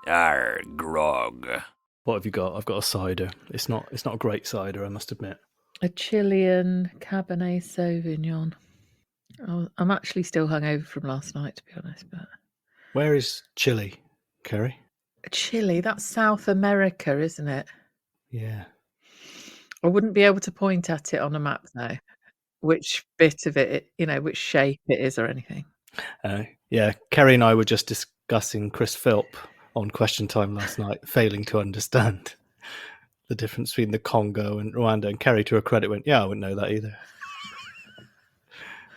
Arr, grog. What have you got? I've got a cider. It's not a great cider, I must admit. A Chilean Cabernet Sauvignon. Oh, I'm actually still hungover from last night, to be honest. But Where is Chile, Keri? Chile, that's South America, isn't it? Yeah. I wouldn't be able to point at it on a map, though, which bit of it, which shape it is or anything. Yeah, Keri and I were just discussing Chris Philp on Question Time last night, failing to understand the difference between the Congo and Rwanda. And Keri, to her credit, went, yeah, I wouldn't know that either.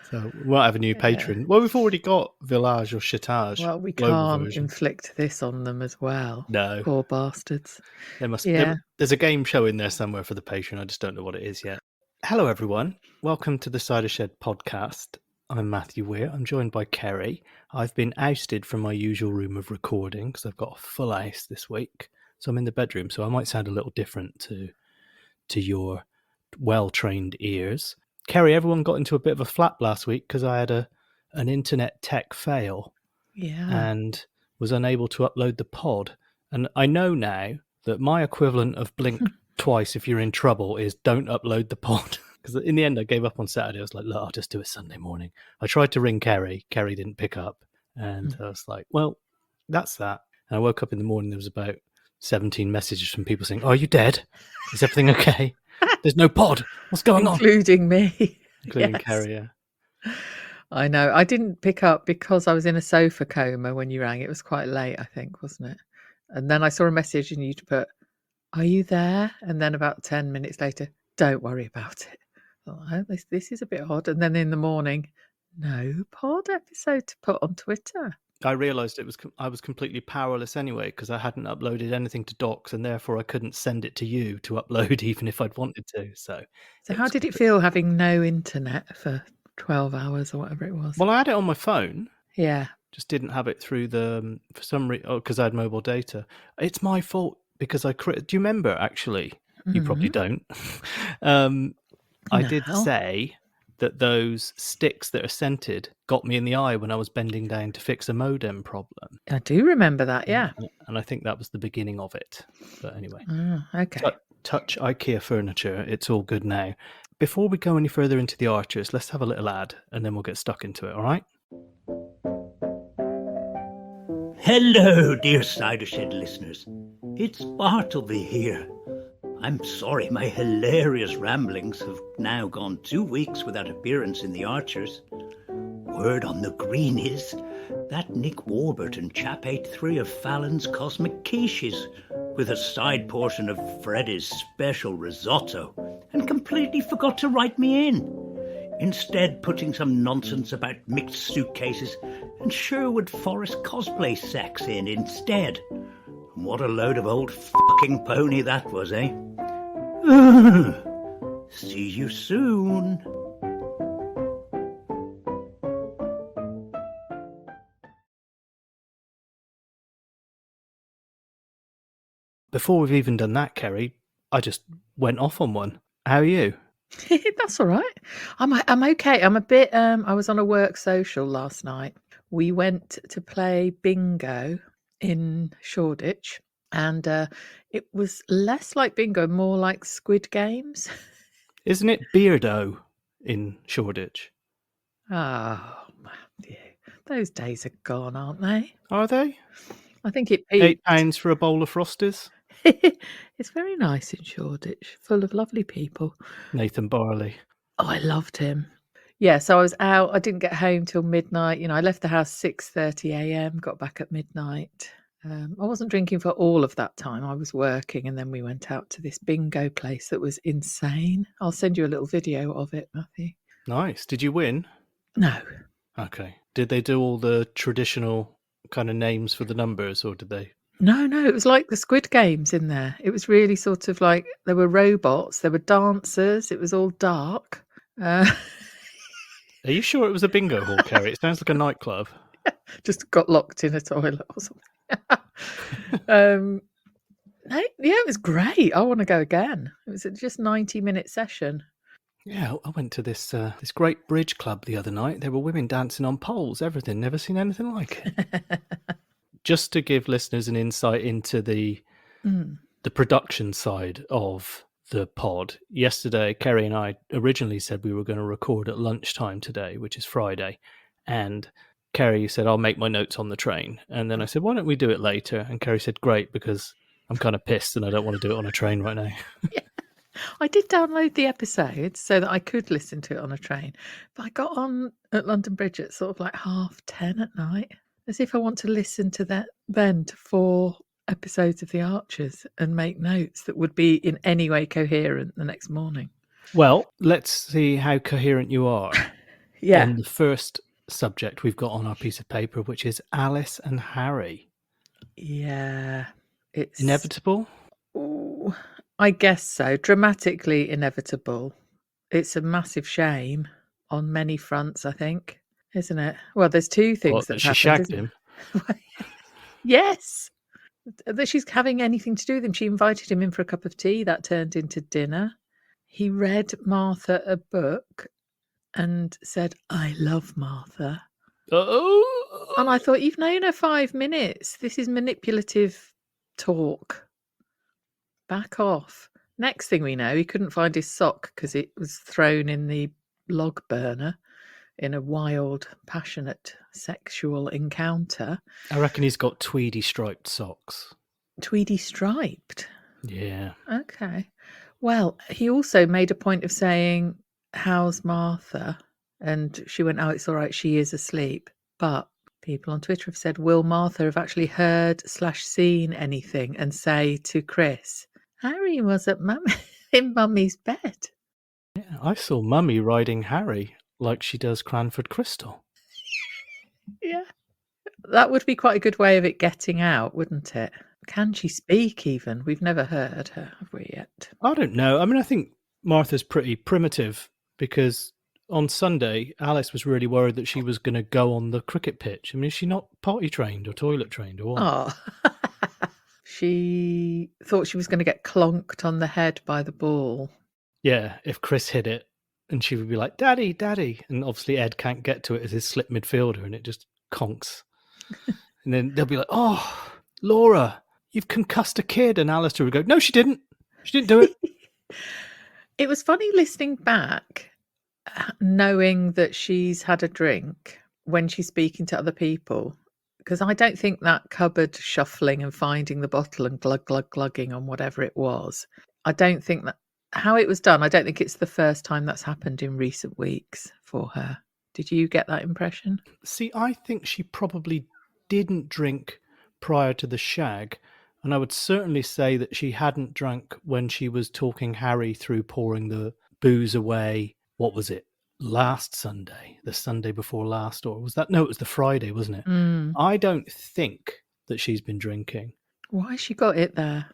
So we might have a new patron. Well, we've already got Village or Chitage. Well, we can't inflict this on them as well. No. Poor bastards. There must there's a game show in there somewhere for the patron. I just don't know what it is yet. Hello, everyone. Welcome to the Cider Shed podcast. I'm Matthew Weir. I'm joined by Keri. I've been ousted from my usual room of recording because I've got a full house this week. So I'm in the bedroom, so I might sound a little different to your well-trained ears. Keri, everyone got into a bit of a flap last week because I had an internet tech fail and was unable to upload the pod. And I know now that my equivalent of blink twice if you're in trouble is don't upload the pod. Because in the end, I gave up on Saturday. I was like, look, I'll just do it Sunday morning. I tried to ring Keri. Keri didn't pick up. And I was like, well, that's that. And I woke up in the morning. There was about 17 messages from people saying, are you dead? Is everything okay? There's no pod. What's going on? Including me. Including Keri, yeah. I know. I didn't pick up because I was in a sofa coma when you rang. It was quite late, I think, wasn't it? And then I saw a message and you'd put, are you there? And then about 10 minutes later, don't worry about it. Oh, this is a bit odd. And then in the morning, no pod episode to put on Twitter. I realised I was completely powerless anyway because I hadn't uploaded anything to Docs and therefore I couldn't send it to you to upload even if I'd wanted to. So how did it feel having no internet for 12 hours or whatever it was? Well, I had it on my phone. Yeah. Just didn't have it through for some reason, because I had mobile data. It's my fault because do you remember actually? You probably don't. I did say that those sticks that are scented got me in the eye when I was bending down to fix a modem problem. I do remember that, yeah. And I think that was the beginning of it. But anyway. Okay. Touch IKEA furniture. It's all good now. Before we go any further into the Archers, let's have a little ad and then we'll get stuck into it, all right? Hello, dear Cider Shed listeners. It's Bartleby here. I'm sorry my hilarious ramblings have now gone 2 weeks without appearance in the Archers. Word on the green is that Nick Warburton chap ate 3 of Fallon's cosmic quiches with a side portion of Freddy's special risotto and completely forgot to write me in. Instead putting some nonsense about mixed suitcases and Sherwood Forest cosplay sex in instead. What a load of old fucking pony that was, eh? See you soon. Before we've even done that, Keri, I just went off on one. How are you? That's all right. I'm okay. I'm a bit. I was on a work social last night. We went to play bingo in Shoreditch, and it was less like bingo, more like Squid Games. Isn't it Beardo in Shoreditch? Oh, Matthew, those days are gone, aren't they? Are they? I think it peaked. £8 for a bowl of Frosters. It's very nice in Shoreditch, full of lovely people. Nathan Barley. Oh, I loved him. Yeah, so I was out. I didn't get home till midnight. I left the house 6:30 a.m., got back at midnight. I wasn't drinking for all of that time. I was working, and then we went out to this bingo place that was insane. I'll send you a little video of it, Matthew. Nice. Did you win? No. Okay. Did they do all the traditional kind of names for the numbers, or did they? No, it was like the Squid Games in there. It was really sort of like there were robots, there were dancers, it was all dark. Are you sure it was a bingo hall, Keri? It sounds like a nightclub. Just got locked in a toilet or something. It was great. I want to go again. It was just a 90-minute session. Yeah, I went to this great bridge club the other night. There were women dancing on poles, everything. Never seen anything like it. just to give listeners an insight into the production side of the pod, yesterday Keri and I originally said we were going to record at lunchtime today, which is Friday, and Keri said, I'll make my notes on the train. And then I said, why don't we do it later? And Keri said, great, because I'm kind of pissed and I don't want to do it on a train right now. Yeah. I did download the episode so that I could listen to it on a train, but I got on at London Bridge at sort of like 10:30 at night, as if I want to listen to that then to 4 episodes of The Archers and make notes that would be in any way coherent the next morning. Well, let's see how coherent you are. Yeah. On the first subject we've got on our piece of paper, which is Alice and Harry. Yeah. It's inevitable? Ooh, I guess so. Dramatically inevitable. It's a massive shame on many fronts, I think, isn't it? Well, there's 2 things that she happened, shagged isn't him. it? Yes. That she's having anything to do with him. She invited him in for a cup of tea. That turned into dinner. He read Martha a book and said, I love Martha. Oh. And I thought, you've known her 5 minutes. This is manipulative talk. Back off. Next thing we know, he couldn't find his sock because it was thrown in the log burner in a wild, passionate sexual encounter. I reckon he's got tweedy striped socks. Tweedy striped? Yeah. Okay. Well, he also made a point of saying, how's Martha? And she went, oh, it's all right, she is asleep. But people on Twitter have said, will Martha have actually heard/seen anything and say to Chris, Harry was at in Mummy's bed? Yeah, I saw Mummy riding Harry like she does Cranford Crystal. Yeah. That would be quite a good way of it getting out, wouldn't it? Can she speak even? We've never heard her, have we yet? I don't know. I mean, I think Martha's pretty primitive because on Sunday, Alice was really worried that she was going to go on the cricket pitch. I mean, is she not potty trained or toilet trained or what? Oh. She thought she was going to get clonked on the head by the ball. Yeah, if Chris hit it and she would be like, Daddy, Daddy. And obviously Ed can't get to it as his slip midfielder and it just conks. And then they'll be like, oh, Laura, you've concussed a kid. And Alistair would go, no, she didn't. She didn't do it. It was funny listening back, knowing that she's had a drink when she's speaking to other people. Because I don't think that cupboard shuffling and finding the bottle and glugging on whatever it was, I don't think that how it was done, I don't think it's the first time that's happened in recent weeks for her. Did you get that impression? See, I think she probably didn't drink prior to the shag. And I would certainly say that she hadn't drank when she was talking Harry through pouring the booze away. What was it? Last Sunday, the Sunday before last, or was that? No, it was the Friday, wasn't it? I don't think that she's been drinking. Why has she got it there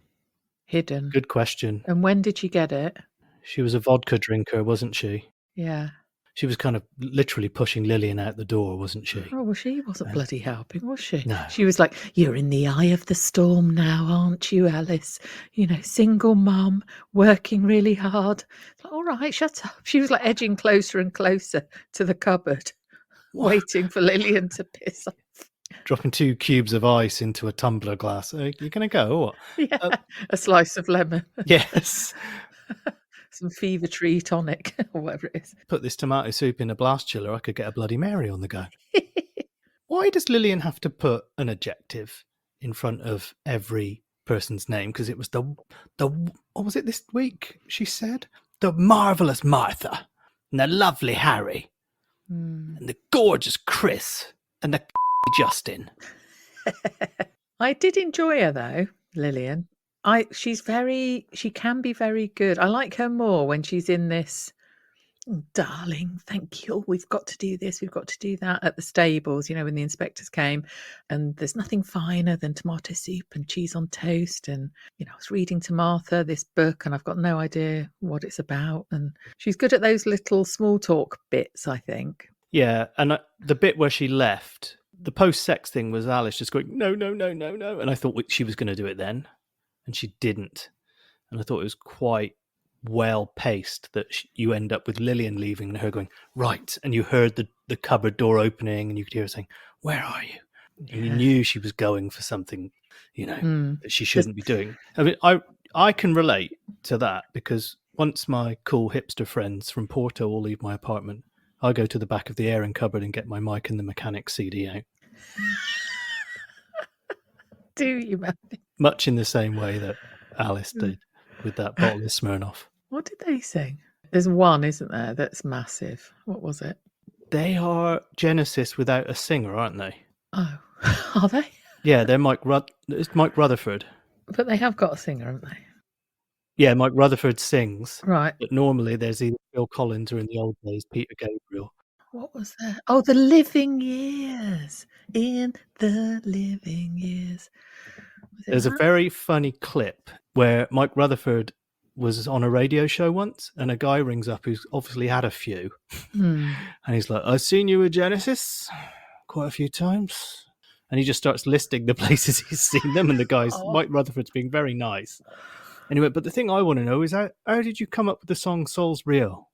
hidden? Good question. And when did she get it? She was a vodka drinker, wasn't she? Yeah. She was kind of literally pushing Lillian out the door, wasn't she? Oh, well, she wasn't bloody helping, was she? No. She was like, you're in the eye of the storm now, aren't you, Alice? You know, single mum, working really hard. Like, all right, shut up. She was like edging closer and closer to the cupboard, waiting for Lillian to piss off. Dropping 2 cubes of ice into a tumbler glass. You're going to go, or what? Yeah, a slice of lemon. Yes. Some Fever Tree tonic or whatever it is. Put this tomato soup in a blast chiller, I could get a Bloody Mary on the go. Why does Lillian have to put an adjective in front of every person's name? Because it was the what was it this week? She said the marvelous Martha and the lovely Harry and the gorgeous Chris and the Justin. I did enjoy her though, Lillian. She can be very good. I like her more when she's in this, oh, darling, thank you. We've got to do this. We've got to do that at the stables, you know, when the inspectors came and there's nothing finer than tomato soup and cheese on toast. And, you know, I was reading to Martha this book and I've got no idea what it's about. And she's good at those little small talk bits, I think. Yeah. And the bit where she left, the post-sex thing was Alice just going, no, no, no, no, no. And I thought she was going to do it then. And she didn't. And I thought it was quite well paced that you end up with Lillian leaving and her going, right. And you heard the cupboard door opening and you could hear her saying, where are you? You knew she was going for something, Mm. that she shouldn't be doing. I mean, I can relate to that because once my cool hipster friends from Porto all leave my apartment, I go to the back of the airing cupboard and get my Mike and the Mechanics CD out. Do you, Matthew? Much in the same way that Alice did with that bottle of Smirnoff. What did they sing? There's one, isn't there, that's massive. What was it? They are Genesis without a singer, aren't they? Oh, are they? Yeah, they're it's Mike Rutherford. But they have got a singer, haven't they? Yeah, Mike Rutherford sings. Right. But normally there's either Phil Collins or in the old days, Peter Gabriel. What was that? Oh, The Living Years. In the Living Years. There's a very funny clip where Mike Rutherford was on a radio show once and a guy rings up who's obviously had a few. And he's like, I've seen you with Genesis quite a few times. And he just starts listing the places he's seen them. And the guy's, Mike Rutherford's being very nice. Anyway, but the thing I want to know is how did you come up with the song Soul's Real?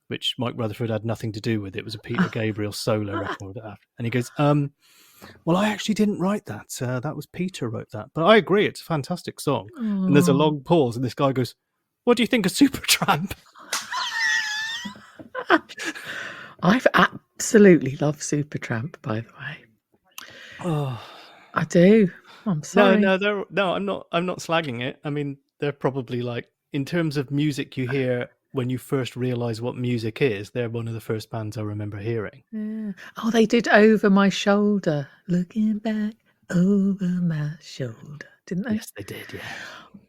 Which Mike Rutherford had nothing to do with. It was a Peter Gabriel solo record. And he goes, well, I actually didn't write that. That was Peter wrote that. But I agree, it's a fantastic song. And there's a long pause, and this guy goes, what do you think of Supertramp? I've absolutely loved Supertramp, by the way. Oh, I do. I'm sorry. No, I'm not slagging it. I mean, they're probably like, in terms of music you hear when you first realise what music is, they're one of the first bands I remember hearing. Yeah. Oh, they did Over My Shoulder. Looking back over my shoulder. Didn't they? Yes, they did, yeah.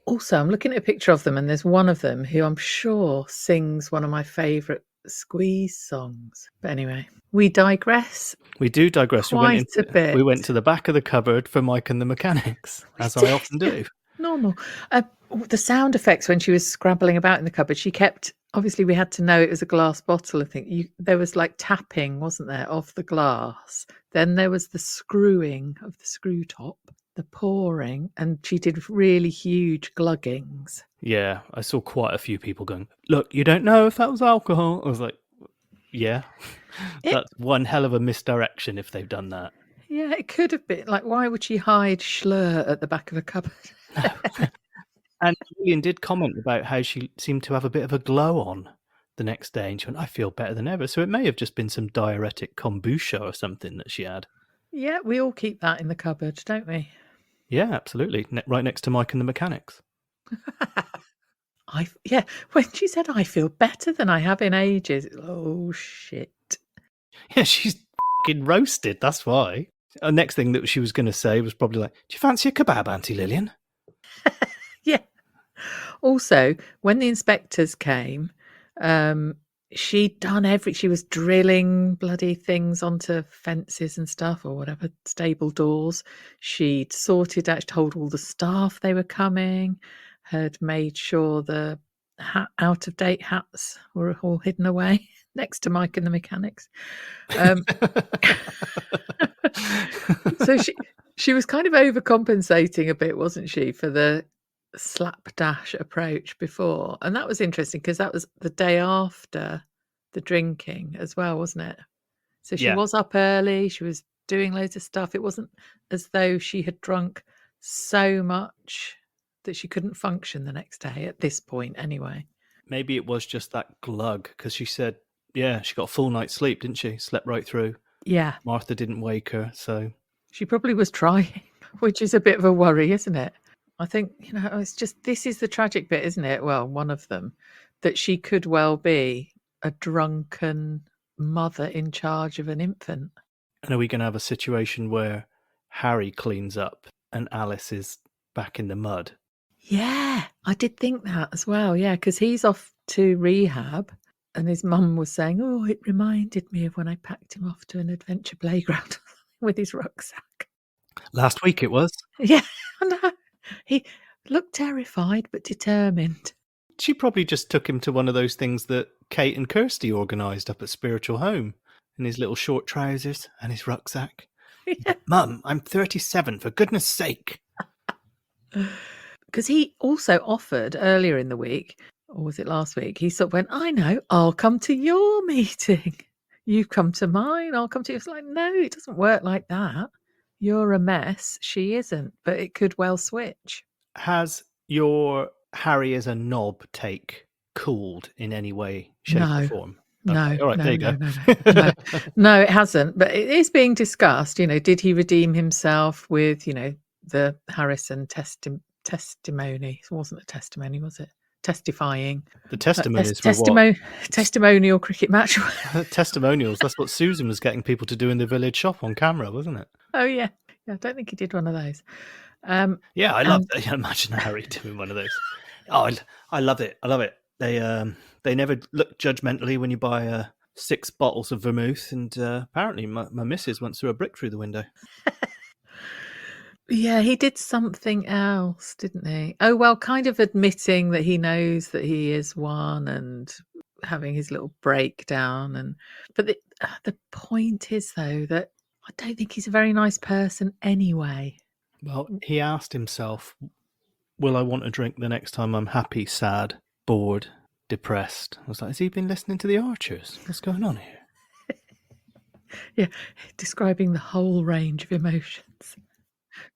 Also, I'm looking at a picture of them, and there's one of them who I'm sure sings one of my favourite Squeeze songs. But anyway, we digress. We do digress. Quite a bit. We went to the back of the cupboard for Mike and the Mechanics, as I often do. Normal. The sound effects when she was scrabbling about in the cupboard, she kept, obviously we had to know it was a glass bottle, I think. There was like tapping, wasn't there, of the glass. Then there was the screwing of the screw top, the pouring, and she did really huge gluggings. Yeah, I saw quite a few people going, look, you don't know if that was alcohol. I was like, yeah, that's one hell of a misdirection if they've done that. Yeah, it could have been. Like, why would she hide Schlur at the back of a cupboard? And Julian did comment about how she seemed to have a bit of a glow on the next day. And she went, I feel better than ever. So it may have just been some diuretic kombucha or something that she had. Yeah, we all keep that in the cupboard, don't we? Yeah, absolutely. Right next to Mike and the Mechanics. When she said, I feel better than I have in ages. Oh, shit. Yeah, she's fucking roasted. That's why. The next thing that she was going to say was probably like, do you fancy a kebab, Auntie Lillian? Yeah. Also, when the inspectors came, she'd done she was drilling bloody things onto fences and stuff or whatever, stable doors. She'd sorted out, told all the staff they were coming, had made sure the out-of-date hats were all hidden away next to Mike and the Mechanics. So she was kind of overcompensating a bit, wasn't she, for the slapdash approach before. And that was interesting because that was the day after the drinking as well, wasn't it? So she was up early, she was doing loads of stuff. It wasn't as though she had drunk so much that she couldn't function the next day at this point anyway. Maybe it was just that glug because she said, yeah, she got a full night's sleep, didn't she? Slept right through. Yeah. Martha didn't wake her, so... She probably was trying, which is a bit of a worry, isn't it? I think, it's just, this is the tragic bit, isn't it? Well, one of them, that she could well be a drunken mother in charge of an infant. And are we going to have a situation where Harry cleans up and Alice is back in the mud? Yeah, I did think that as well. Yeah, because he's off to rehab and his mum was saying, oh, it reminded me of when I packed him off to an adventure playground with his rucksack. Last week it was. Yeah, I know. He looked terrified but determined. She probably just took him to one of those things that Kate and Kirsty organised up at Spiritual Home in his little short trousers and his rucksack. Yeah. Mum, I'm 37, for goodness sake. Because he also offered earlier in the week, or was it last week, he sort of went, I know, I'll come to your meeting. You come to mine, I'll come to yours. Like, no, it doesn't work like that. You're a mess. She isn't, but it could well switch. Has your Harry is a knob take cooled in any way, shape, or No. form? No, Okay, all right, no, there you no, go. no, no. No, it hasn't. But it is being discussed. Did he redeem himself with, the Harrison testimony? It wasn't a testimony, was it? Testifying. The testimonies were what? Testimonial cricket match. Testimonials. That's what Susan was getting people to do in the village shop on camera, wasn't it? Oh, yeah. I don't think he did one of those. Yeah, I love that. Imagine Harry doing one of those. Oh, I love it. I love it. They never look judgmentally when you buy 6 bottles of vermouth, and apparently my missus went through a brick through the window. Yeah, he did something else, didn't he? Oh, well, kind of admitting that he knows that he is one and having his little breakdown. But the point is, though, that I don't think he's a very nice person anyway. Well, he asked himself, will I want a drink the next time I'm happy, sad, bored, depressed? I was like, has he been listening to the Archers? What's going on here? Yeah, describing the whole range of emotions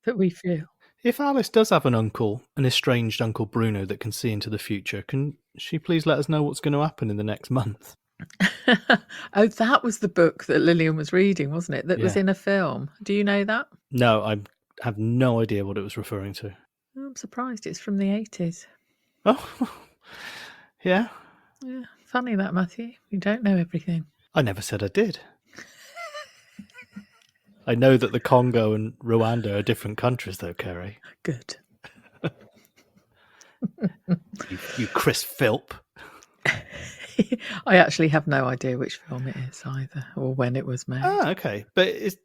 that we feel. If Alice does have an estranged Uncle Bruno that can see into the future, can she please let us know what's going to happen in the next month? Oh, that was the book that Lillian was reading, wasn't it? That was in a film. Do you know that? No, I have no idea what it was referring to. I'm surprised. It's from the 80s. Oh, yeah. Yeah, funny that, Matthew. You don't know everything. I never said I did. I know that the Congo and Rwanda are different countries, though, Keri. Good. you Chris Philp. I actually have no idea which film it is either, or when it was made. Ah, okay. But it's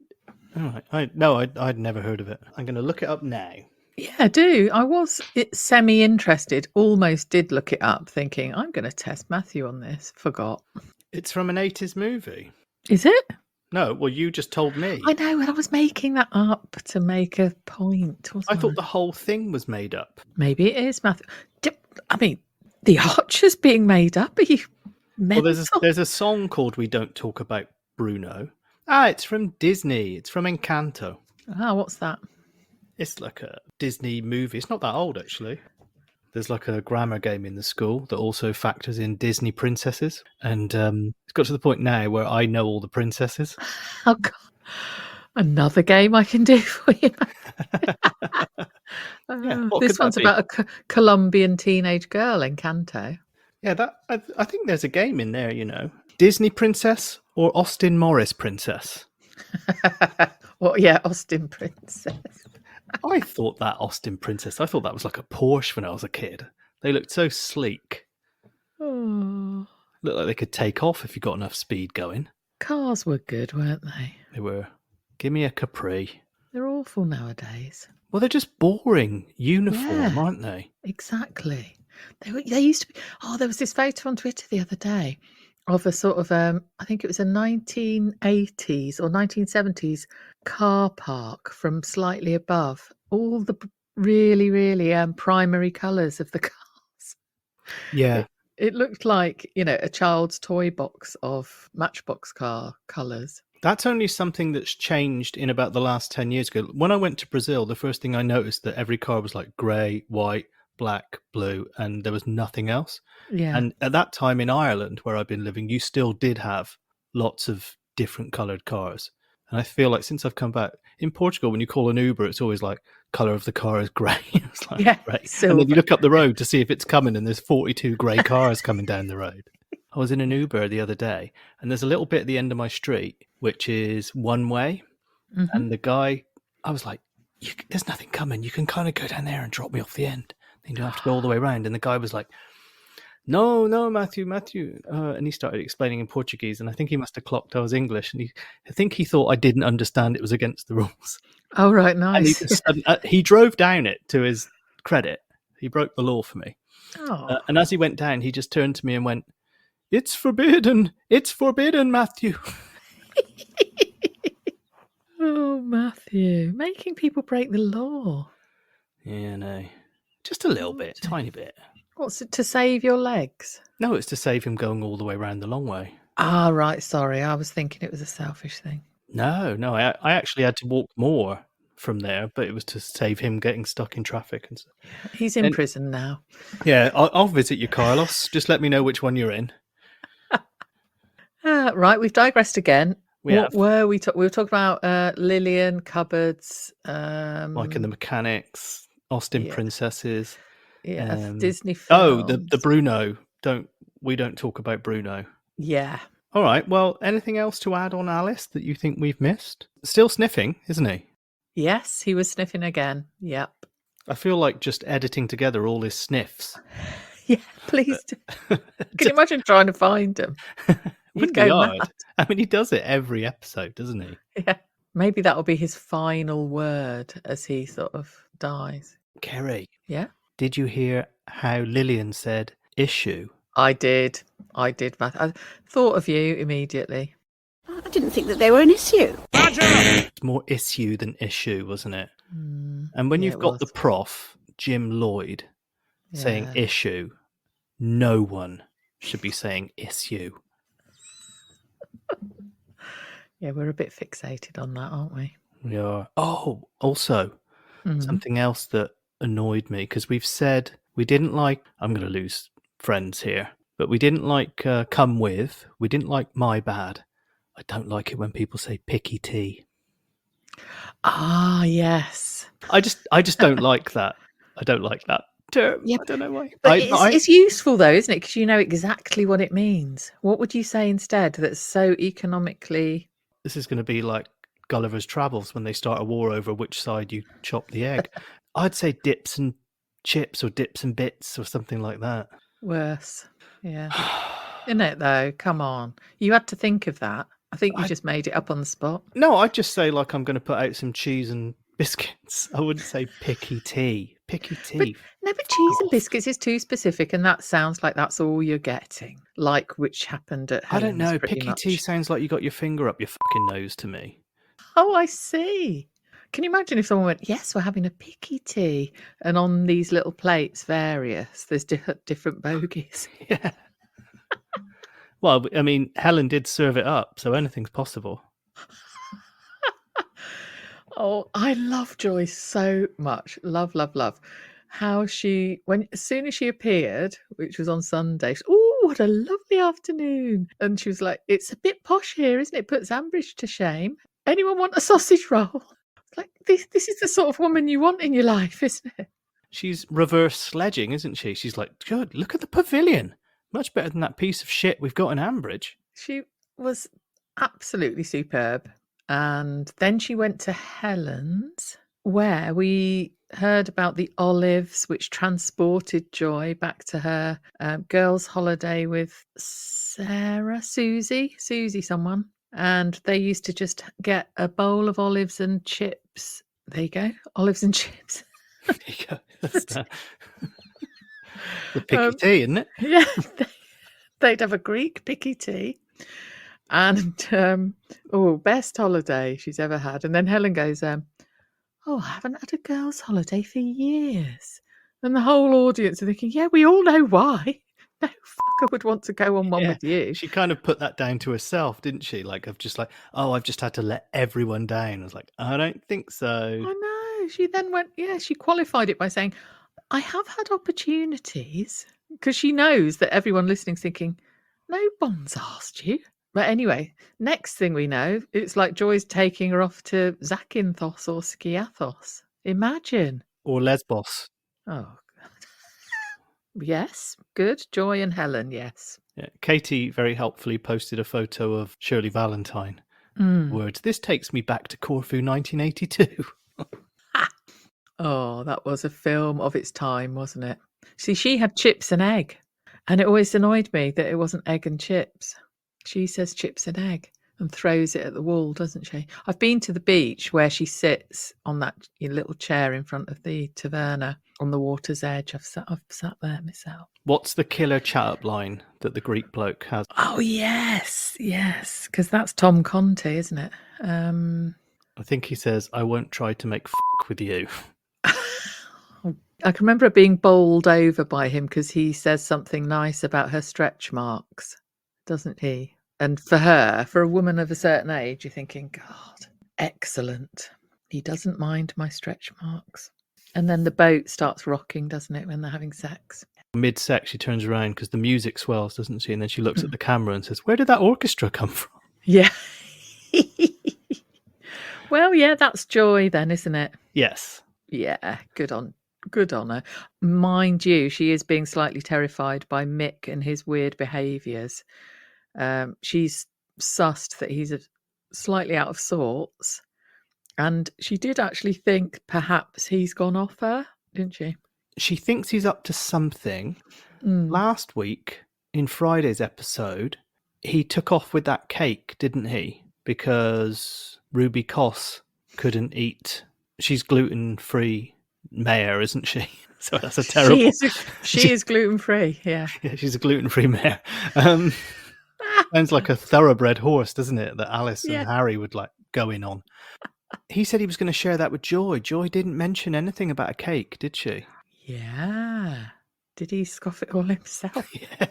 all right. I'd never heard of it. I'm going to look it up now. Yeah, I do. I was semi-interested. Almost did look it up, thinking I'm going to test Matthew on this. Forgot. It's from an 80s movie. Is it? No, well, you just told me. I know, and I was making that up to make a point. I thought the whole thing was made up. Maybe it is, Matthew. I mean, the Archers being made up. Are you mental? Well, there's a song called "We Don't Talk About Bruno." Ah, it's from Disney. It's from Encanto. Ah, what's that? It's like a Disney movie. It's not that old, actually. There's like a grammar game in the school that also factors in Disney princesses. And it's got to the point now where I know all the princesses. Oh, God. Another game I can do for you. This one's about a Colombian teenage girl, Encanto. Yeah, I think there's a game in there, Disney princess or Austin Morris princess? Well, yeah, Austin princess. I thought that was like a Porsche when I was a kid. They looked so sleek. Oh. Looked like they could take off if you got enough speed going. Cars were good, weren't they? They were. Give me a Capri. They're awful nowadays. Well, they're just boring uniform, aren't they? Exactly. They used to be. Oh, there was this photo on Twitter the other day of a sort of, I think it was a 1980s or 1970s car park from slightly above. All the really, really primary colours of the cars. Yeah. It looked like, a child's toy box of Matchbox car colours. That's only something that's changed in about the last 10 years ago. When I went to Brazil, the first thing I noticed that every car was like grey, white, black, blue, and there was nothing else. Yeah. And at that time in Ireland, where I've been living, you still did have lots of different coloured cars. And I feel like since I've come back, in Portugal, when you call an Uber, it's always like, colour of the car is grey. It's like, yeah, grey. And then you look up the road to see if it's coming, and there's 42 grey cars coming down the road. I was in an Uber the other day, and there's a little bit at the end of my street, which is one way. Mm-hmm. And the guy, I was like, there's nothing coming. You can kind of go down there and drop me off the end. You don't have to go all the way around. And the guy was like, no, Matthew. And he started explaining in Portuguese, and I think he must have clocked I was English. And I think he thought I didn't understand it was against the rules. Oh, right, nice. And he drove down it, to his credit. He broke the law for me. Oh. And as he went down, he just turned to me and went, it's forbidden, Matthew. Oh, Matthew, making people break the law. Yeah, no. Just a little bit, tiny bit. What's it, to save your legs? No, it's to save him going all the way around the long way. Ah, right, sorry. I was thinking it was a selfish thing. No, I actually had to walk more from there, but it was to save him getting stuck in traffic and stuff. He's in prison now. Yeah, I'll visit you, Carlos. Just let me know which one you're in. Right, we've digressed again. We were we? We were talking about Lillian, cupboards, Mike and the Mechanics, Austin Princesses. Yeah, Disney films. films. The Bruno. We don't talk about Bruno. Yeah. All right. Well, anything else to add on Alice that you think we've missed? Still sniffing, isn't he? Yes, he was sniffing again. Yep. I feel like just editing together all his sniffs. Yeah, please do. Can you imagine trying to find him? Wouldn't be hard. I mean, he does it every episode, doesn't he? Yeah. Maybe that'll be his final word as he sort of dies. Keri. Yeah? Did you hear how Lillian said issue? I did, Matt. I thought of you immediately. I didn't think that they were an issue. It's more issue than issue, wasn't it? And when you've got the prof, Jim Lloyd, saying issue, no one should be saying issue. Yeah, we're a bit fixated on that, aren't we? We are. Oh, also, something else that annoyed me, because we've said we didn't like, I'm going to lose friends here, but we didn't like come with, we didn't like my bad. I don't like it when people say picky tea. Ah, yes. I just don't like that. I don't like that term. Yeah, I don't know why. But it's useful though, isn't it? Because you know exactly what it means. What would you say instead that's so economically... This is going to be like Gulliver's Travels when they start a war over which side you chop the egg. I'd say dips and chips or dips and bits or something like that. Worse. Yeah. Isn't it though? Come on. You had to think of that. I think you just made it up on the spot. No, I'd just say like I'm going to put out some cheese and biscuits. I wouldn't say picky tea. Picky tea. But cheese and biscuits is too specific, and that sounds like that's all you're getting. Like which happened at Helen's. I don't know. Pretty Picky much. tea sounds like you got your finger up your fucking nose to me. Oh, I see. Can you imagine if someone went, yes, we're having a picky tea, and on these little plates, various, there's different bogies. Yeah. Well, I mean, Helen did serve it up, so anything's possible. Oh, I love Joyce so much. Love, love, love. How she, as soon as she appeared, which was on Sunday, oh, what a lovely afternoon. And she was like, it's a bit posh here, isn't it? Puts Ambridge to shame. Anyone want a sausage roll? Like, this is the sort of woman you want in your life, isn't it? She's reverse sledging, isn't she? She's like, good, look at the pavilion. Much better than that piece of shit we've got in Ambridge. She was absolutely superb. And then she went to Helen's, where we heard about the olives, which transported Joy back to her girls' holiday with Susie someone. And they used to just get a bowl of olives and chips. There you go, olives and chips. There you go. That's the picky tea, isn't it? Yeah, they'd have a Greek picky tea. And, best holiday she's ever had. And then Helen goes, I haven't had a girls' holiday for years. And the whole audience are thinking, yeah, we all know why. No fucker would want to go on one with you. She kind of put that down to herself, didn't she? Like, I've just had to let everyone down. I was like, I don't think so. I know. She then went, she qualified it by saying, I have had opportunities, because she knows that everyone listening's thinking, no one's asked you. But anyway, next thing we know, it's like Joy's taking her off to Zakynthos or Skiathos. Imagine. Or Lesbos. Oh, God. Yes, good. Joy and Helen, yes. Yeah. Katie very helpfully posted a photo of Shirley Valentine. Words, this takes me back to Corfu 1982. Oh, that was a film of its time, wasn't it? See, she had chips and egg, and it always annoyed me that it wasn't egg and chips. She says chips and egg and throws it at the wall, doesn't she? I've been to the beach where she sits on that little chair in front of the taverna on the water's edge. I've sat there myself. What's the killer chat-up line that the Greek bloke has? Oh, yes, because that's Tom Conti, isn't it? I think he says, I won't try to make with you. I can remember it being bowled over by him because he says something nice about her stretch marks, doesn't he? And for her, for a woman of a certain age, you're thinking, God, excellent. He doesn't mind my stretch marks. And then the boat starts rocking, doesn't it, when they're having sex? Mid-sex, she turns around because the music swells, doesn't she? And then she looks at the camera and says, "Where did that orchestra come from?" Yeah. Well, yeah, that's joy then, isn't it? Yes. Yeah, good on her. Mind you, she is being slightly terrified by Mick and his weird behaviours. She's sussed that he's slightly out of sorts. And she did actually think perhaps he's gone off her, didn't she? She thinks he's up to something. Last week, in Friday's episode, he took off with that cake, didn't he? Because Ruby Koss couldn't eat. She's gluten-free mayor, isn't she? So that's a terrible... She is gluten-free, yeah. Yeah, she's a gluten-free mayor. Sounds like a thoroughbred horse, doesn't it? That Alice and Harry would like go in on. He said he was going to share that with Joy. Joy didn't mention anything about a cake, did she? Yeah. Did he scoff it all himself? Yeah.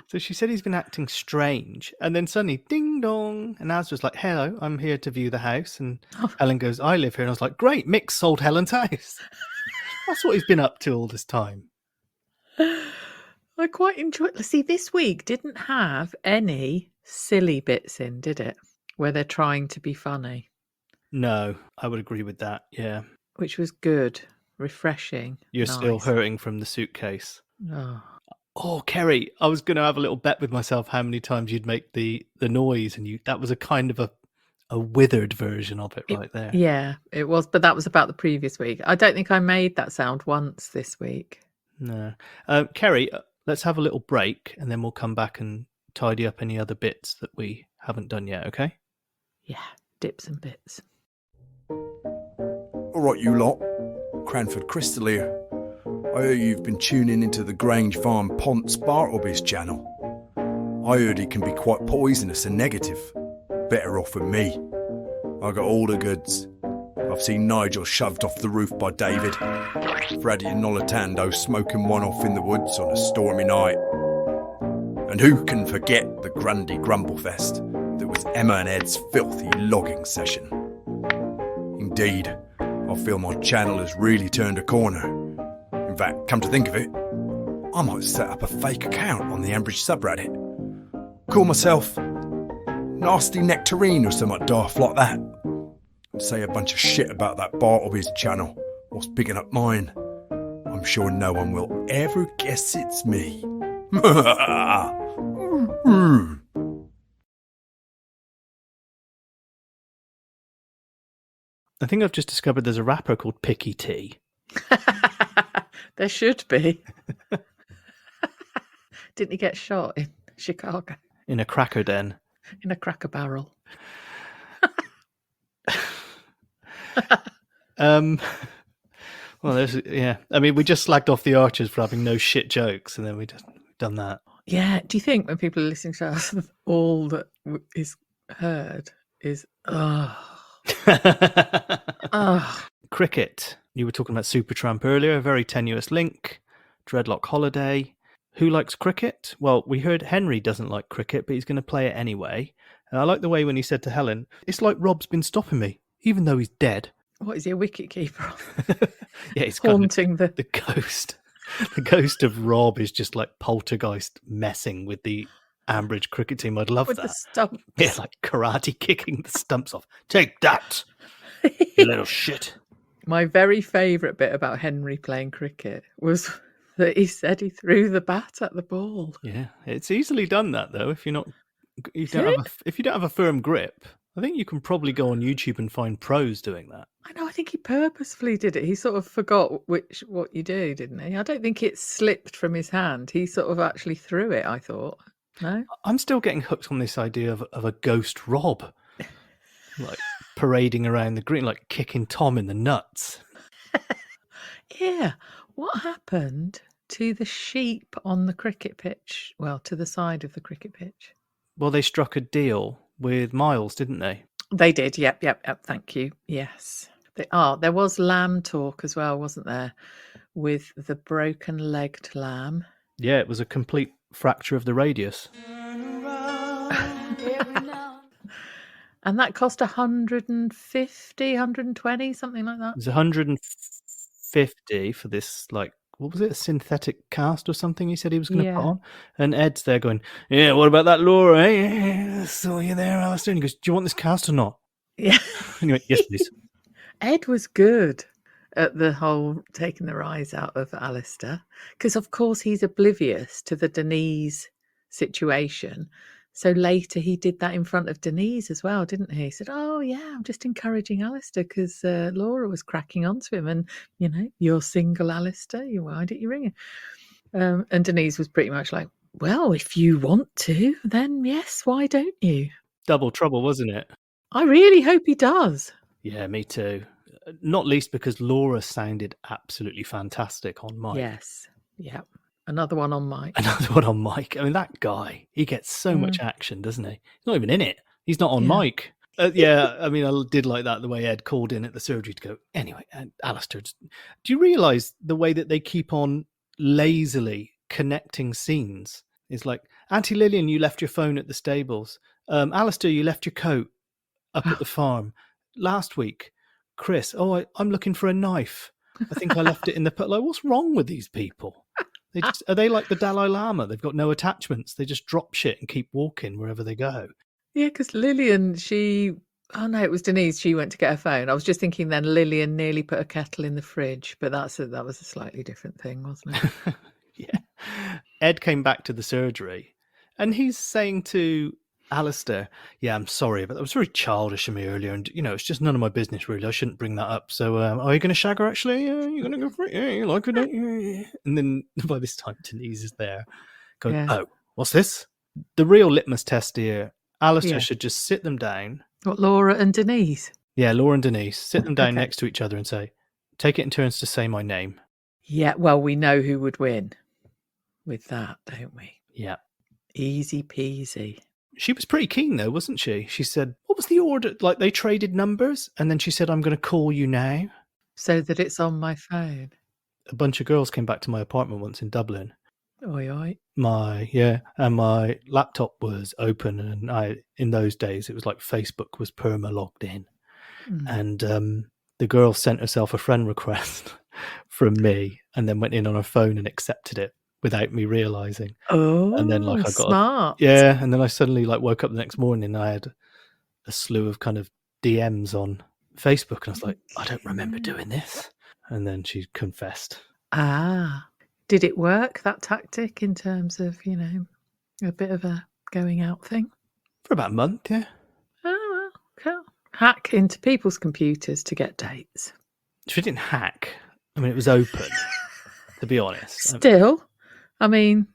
So she said he's been acting strange. And then suddenly, ding dong. And Az was like, "Hello, I'm here to view the house." And Helen goes, "I live here." And I was like, "Great, Mick sold Helen's house." That's what he's been up to all this time. I quite enjoyed... See, this week didn't have any silly bits in, did it? Where they're trying to be funny. No, I would agree with that, yeah. Which was good, refreshing. You're nice. Still hurting from the suitcase. Oh, Kerry, I was going to have a little bet with myself how many times you'd make the noise, and that was a kind of a withered version of it right there. Yeah, it was, but that was about the previous week. I don't think I made that sound once this week. No. Kerry, let's have a little break, and then we'll come back and tidy up any other bits that we haven't done yet, okay? Yeah, dips and bits. All right, you lot. Cranford Crystal here. I hear you've been tuning into the Grange Farm Ponce Bartleby's channel. I heard he can be quite poisonous and negative. Better off with me. I got all the goods. I've seen Nigel shoved off the roof by David. Fraddy and Nolitando smoking one off in the woods on a stormy night. And who can forget the Grundy Grumblefest that was Emma and Ed's filthy logging session? Indeed, I feel my channel has really turned a corner. In fact, come to think of it, I might set up a fake account on the Ambridge subreddit. Call myself Nasty Nectarine or something daft like that. And say a bunch of shit about that Bartleby's channel whilst picking up mine. I'm sure no one will ever guess it's me. I think I've just discovered there's a rapper called Picky T. There should be. Didn't he get shot in Chicago? In a cracker den. In a cracker barrel. Well, I mean, we just slagged off the Archers for having no shit jokes, and then we just done that. Yeah. Do you think when people are listening to us, all that is heard is Cricket. You were talking about SUPERTRAMP earlier, a very tenuous link. Dreadlock Holiday. Who likes cricket? Well, we heard Henry doesn't like cricket, but he's going to play it anyway. And I like the way when he said to Helen, "It's like Rob's been stopping me, even though he's dead." What is he, a wicket keeper? Yeah, he's haunting the ghost. The ghost of Rob is just like poltergeist messing with the Ambridge cricket team. I'd love with that. The stumps. Yeah, like karate kicking the stumps off. Take that, you little shit. My very favourite bit about Henry playing cricket was that he said he threw the bat at the ball. Yeah, it's easily done that though. If you don't have a firm grip, I think you can probably go on YouTube and find pros doing that. I know. I think he purposefully did it. He sort of forgot what you do, didn't he? I don't think it slipped from his hand. He sort of actually threw it. I thought. No, I'm still getting hooked on this idea of a ghost Rob, like parading around the green, like kicking Tom in the nuts. Yeah. What happened to the sheep on the cricket pitch? Well, to the side of the cricket pitch. Well, they struck a deal with Miles, didn't they? They did. Yep. Thank you. Yes. There was lamb talk as well, wasn't there? With the broken-legged lamb. Yeah, it was a complete fracture of the radius. And that cost 150, 120, something like that. It was 150 for this, like, what was it, a synthetic cast or something he said he was going to put Yeah. on? And Ed's there going, yeah, what about that Laura, eh? Saw you there, Alistair. And he goes, do you want this cast or not? Yeah. And he went, yes, please. Ed was good at the whole taking the rise out of Alistair, because of course he's oblivious to the Denise situation. So later he did that in front of Denise as well, didn't he? He said, oh yeah, I'm just encouraging Alistair because Laura was cracking onto him, and you're single, Alistair, why didn't you ring him? And Denise was pretty much like, well, if you want to, then yes, why don't you? Double trouble, wasn't it? I really hope he does. Yeah, me too. Not least because Laura sounded absolutely fantastic on Mike. Yes. Yeah. Another one on Mike. Another one on Mike. I mean, that guy, he gets so much action, doesn't he? He's not even in it. He's not on Mike. Yeah, I mean, I did like that, the way Ed called in at the surgery to go, anyway, Alistair, do you realise the way that they keep on lazily connecting scenes? It's like, Auntie Lillian, you left your phone at the stables. Alistair, you left your coat up at the farm. Last week, Chris, I'm looking for a knife. I think I left it in the put. Like, what's wrong with these people? Are they like the Dalai Lama? They've got no attachments. They just drop shit and keep walking wherever they go. Yeah, because Lillian, it was Denise. She went to get her phone. I was just thinking then Lillian nearly put a kettle in the fridge, but that was a slightly different thing, wasn't it? Yeah. Ed came back to the surgery and he's saying to Alistair, yeah, I'm sorry, but that was very childish of me earlier, and it's just none of my business really. I shouldn't bring that up. So are you going to shag her actually? Yeah, you're going to go for it? Yeah, you like her, don't you? And then by this time Denise is there going, oh, what's this? The real litmus test here, Alistair should just sit them down. What, Laura and Denise? Yeah, Laura and Denise, sit them down next to each other and say, take it in turns to say my name. Yeah, well, we know who would win with that, don't we? Yeah. Easy peasy. She was pretty keen, though, wasn't she? She said, what was the order? Like, they traded numbers, and then she said, I'm going to call you now. So that it's on my phone. A bunch of girls came back to my apartment once in Dublin. Oi, oi. And my laptop was open, and in those days, it was like Facebook was perma logged in. And the girl sent herself a friend request from me, and then went in on her phone and accepted it without me realizing. Oh, and then I got smart. And then I suddenly woke up the next morning and I had a slew of kind of DMs on Facebook, and I was like, I don't remember doing this. And then she confessed. Did it work, that tactic, in terms of a bit of a going out thing? For about a month, yeah. Oh, well, cool. Hack into people's computers to get dates. She didn't hack. I mean, it was open, to be honest. Still, I mean,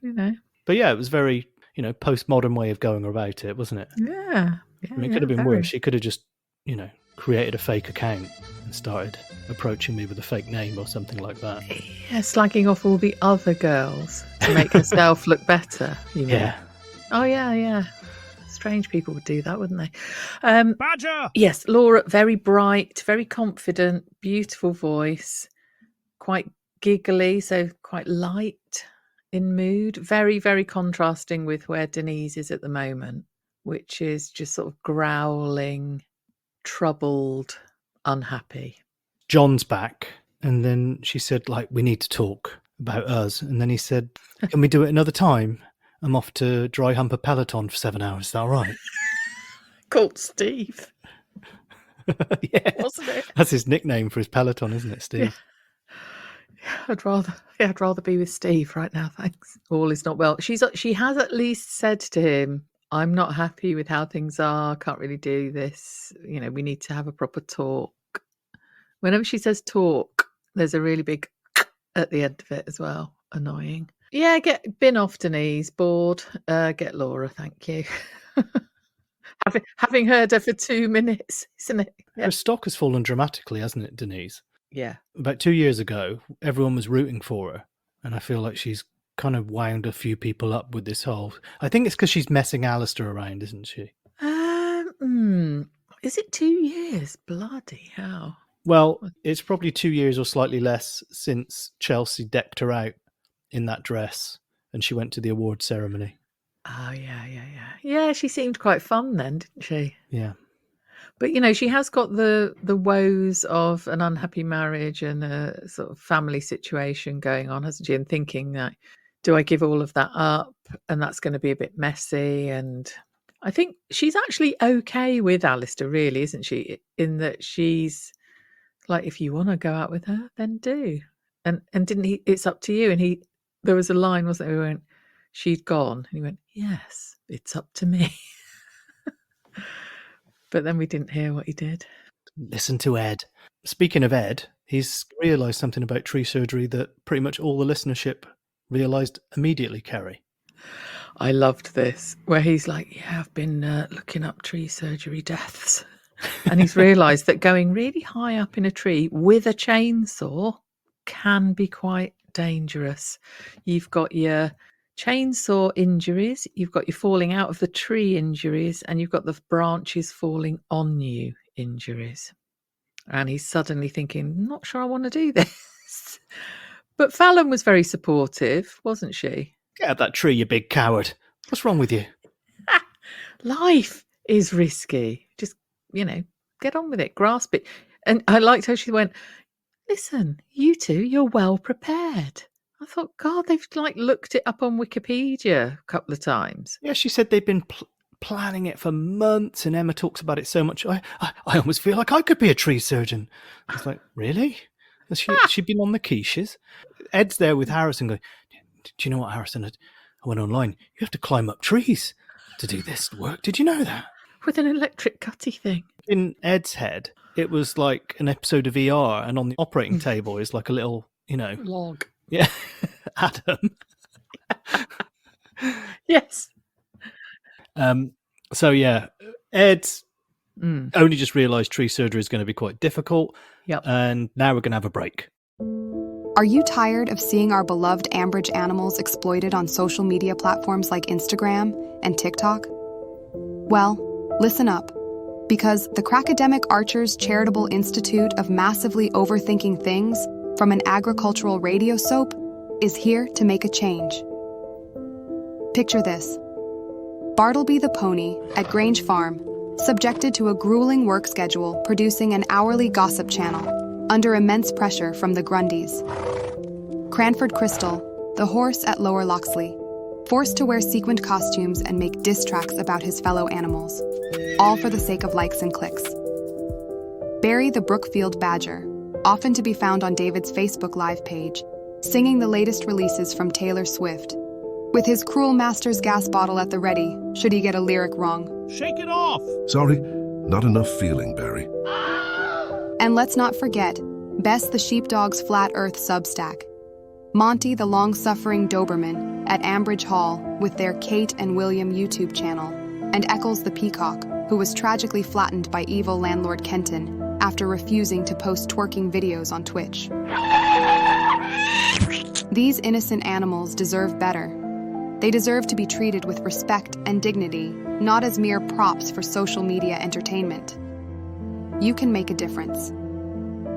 But yeah, it was very, postmodern way of going about it, wasn't it? Yeah. I mean, it could have been worse. She could have just, created a fake account and started approaching me with a fake name or something like that. Yeah, slagging off all the other girls to make herself look better. Yeah. Oh, yeah. Strange people would do that, wouldn't they? Badger! Yes, Laura, very bright, very confident, beautiful voice, quite giggly, so quite light in mood. Very, very contrasting with where Denise is at the moment, which is just sort of growling, troubled, unhappy. John's back, and then she said, we need to talk about us. And then he said, can we do it another time? I'm off to dry hump a Peloton for 7 hours. Is that all right? Called Steve. Yeah. Wasn't it? That's his nickname for his Peloton, isn't it, Steve? Yeah. I'd rather be with Steve right now, thanks. All is not well. She has at least said to him, I'm not happy with how things are, can't really do this. We need to have a proper talk. Whenever she says talk, there's a really big at the end of it as well. Annoying. Yeah, bin off Denise, bored. Get Laura, thank you. Having heard her for 2 minutes, isn't it? Yeah. Her stock has fallen dramatically, hasn't it, Denise? Yeah. About 2 years ago, everyone was rooting for her, and I feel like she's kind of wound a few people up with this whole... I think it's because she's messing Alistair around, isn't she? Is it 2 years? Bloody hell. Well, it's probably 2 years or slightly less since Chelsea decked her out in that dress and she went to the award ceremony. Oh, yeah. Yeah, she seemed quite fun then, didn't she? Yeah. But, she has got the woes of an unhappy marriage and a sort of family situation going on, hasn't she? And thinking that, do I give all of that up? And that's going to be a bit messy. And I think she's actually okay with Alistair, really, isn't she? In that she's like, if you want to go out with her, then do. And didn't he? It's up to you. And there was a line, wasn't there? He went, she'd gone. And he went, yes, it's up to me. But then we didn't hear what he did. Listen to Ed. Speaking of Ed, he's realised something about tree surgery that pretty much all the listenership realised immediately, Keri. I loved this, where he's like, yeah, I've been looking up tree surgery deaths. And he's realised that going really high up in a tree with a chainsaw can be quite dangerous. You've got your chainsaw injuries, you've got your falling out of the tree injuries, and you've got the branches falling on you injuries. And he's suddenly thinking, not sure I want to do this. But Fallon was very supportive, wasn't she? Get out that tree, you big coward. What's wrong with you? Life is risky. Just, get on with it, grasp it. And I liked how she went, listen, you two, you're well prepared. I thought, God, they've looked it up on Wikipedia a couple of times. Yeah, she said they've been planning it for months, and Emma talks about it so much. I almost feel like I could be a tree surgeon. I was like, really? Has she been on the quiches? Ed's there with Harrison going, do you know what, Harrison? I went online. You have to climb up trees to do this work. Did you know that? With an electric cutty thing. In Ed's head, it was like an episode of ER, and on the operating table is like a little, log. Yeah, Adam. Yes. So yeah, Ed's only just realised tree surgery is going to be quite difficult. Yep. And now we're going to have a break. Are you tired of seeing our beloved Ambridge animals exploited on social media platforms like Instagram and TikTok? Well, listen up, because the Crackademic Archers Charitable Institute of Massively Overthinking Things from an agricultural radio soap is here to make a change. Picture this. Bartleby the pony at Grange Farm, subjected to a grueling work schedule producing an hourly gossip channel under immense pressure from the Grundys. Cranford Crystal, the horse at Lower Loxley, forced to wear sequined costumes and make diss tracks about his fellow animals, all for the sake of likes and clicks. Barry the Brookfield badger, often to be found on David's Facebook Live page, singing the latest releases from Taylor Swift, with his cruel master's gas bottle at the ready, should he get a lyric wrong. Shake it off! Sorry, not enough feeling, Barry. And let's not forget Bess the sheepdog's Flat Earth Substack, Monty the long-suffering Doberman at Ambridge Hall with their Kate and William YouTube channel, and Eccles the peacock, who was tragically flattened by evil landlord Kenton after refusing to post twerking videos on Twitch. These innocent animals deserve better. They deserve to be treated with respect and dignity, not as mere props for social media entertainment. You can make a difference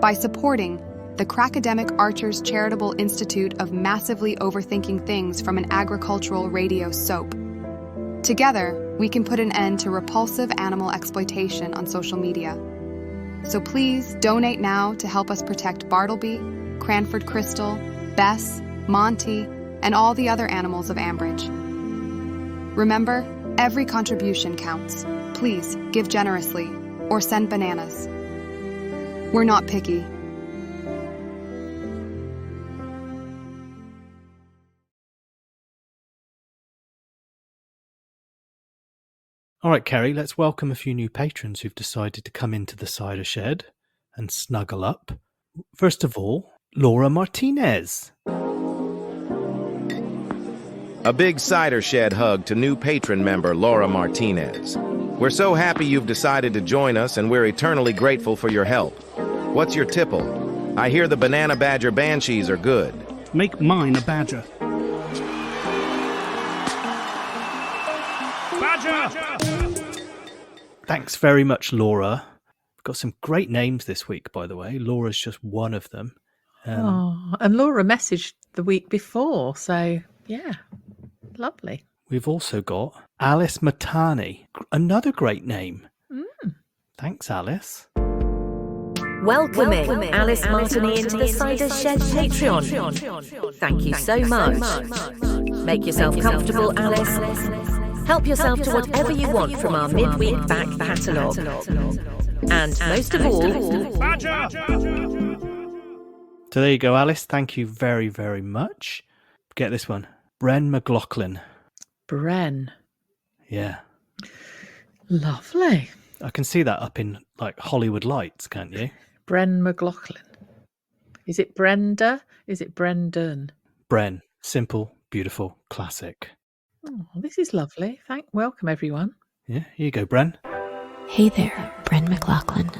by supporting the Crackademic Archers Charitable Institute of Massively Overthinking Things from an agricultural radio soap. Together, we can put an end to repulsive animal exploitation on social media. So please donate now to help us protect Bartleby, Cranford Crystal, Bess, Monty, and all the other animals of Ambridge. Remember, every contribution counts. Please give generously or send bananas. We're not picky. All right, Keri, let's welcome a few new patrons who've decided to come into the cider shed and snuggle up. First of all, Laura Martinez. A big Cider Shed hug to new patron member Laura Martinez. We're so happy you've decided to join us, and we're eternally grateful for your help. What's your tipple? I hear the Banana Badger Banshees are good. Make mine a badger. Badger! Thanks very much, Laura. We've got some great names this week, by the way. Laura's just one of them. And Laura messaged the week before, so yeah, lovely. We've also got Alice Matani, another great name. Thanks, Alice. Welcoming Alice Martini into the Cider Shed Patreon. Thank you so much. Make yourself comfortable, Alice. Help yourself to whatever you want from our midweek back catalogue. And most of all... So there you go, Alice. Thank you very, very much. Get this one. Bren McLaughlin. Bren. Yeah. Lovely. I can see that up in like Hollywood Lights, can't you? Bren McLaughlin. Is it Brenda? Is it Brendan? Bren. Simple, beautiful, classic. Oh, this is lovely. Welcome, everyone. Yeah, here you go, Bren. Hey there, Bren McLaughlin.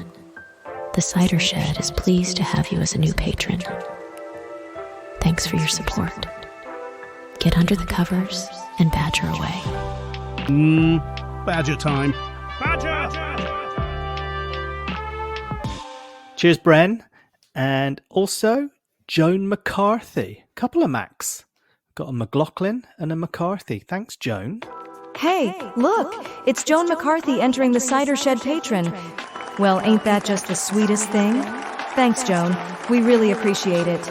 The Cider Shed is pleased to have you as a new patron. Thanks for your support. Get under the covers and badger away. Badger time. Badger! Cheers, Bren. And also, Joan McCarthy. Couple of Macs. Got a McLaughlin and a McCarthy. Thanks, Joan. Hey, look! It's Joan McCarthy entering the Cider Shed patron. Well, ain't that just the sweetest thing? Thanks, Joan. We really appreciate it.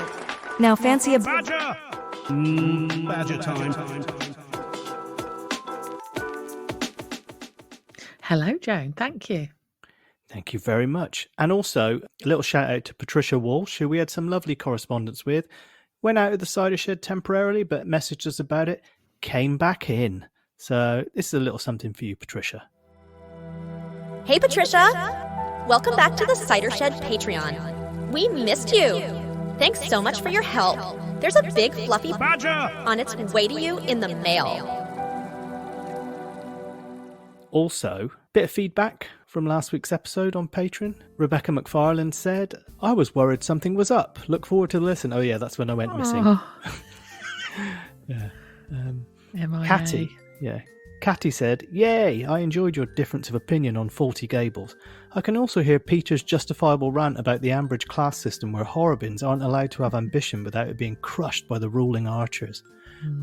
Now fancy a... Badger! Badger time. Hello, Joan. Thank you. Thank you very much. And also, a little shout out to Patricia Walsh, who we had some lovely correspondence with. Went out of the Cider Shed temporarily, but messaged us about it. Came back in. So this is a little something for you, Patricia. Hey, Patricia. Welcome back to the Cider Shed Patreon. We missed you. Thanks so much for your help. There's a big fluffy badger on its way to you in the mail. Also, bit of feedback from last week's episode on Patreon. Rebecca McFarlane said, I was worried something was up. Look forward to the listen. Oh yeah, that's when I went missing. Yeah. Catty. Yeah. Catty said, yay, I enjoyed your difference of opinion on Faulty Gables. I can also hear Peter's justifiable rant about the Ambridge class system where Horrobins aren't allowed to have ambition without it being crushed by the ruling archers.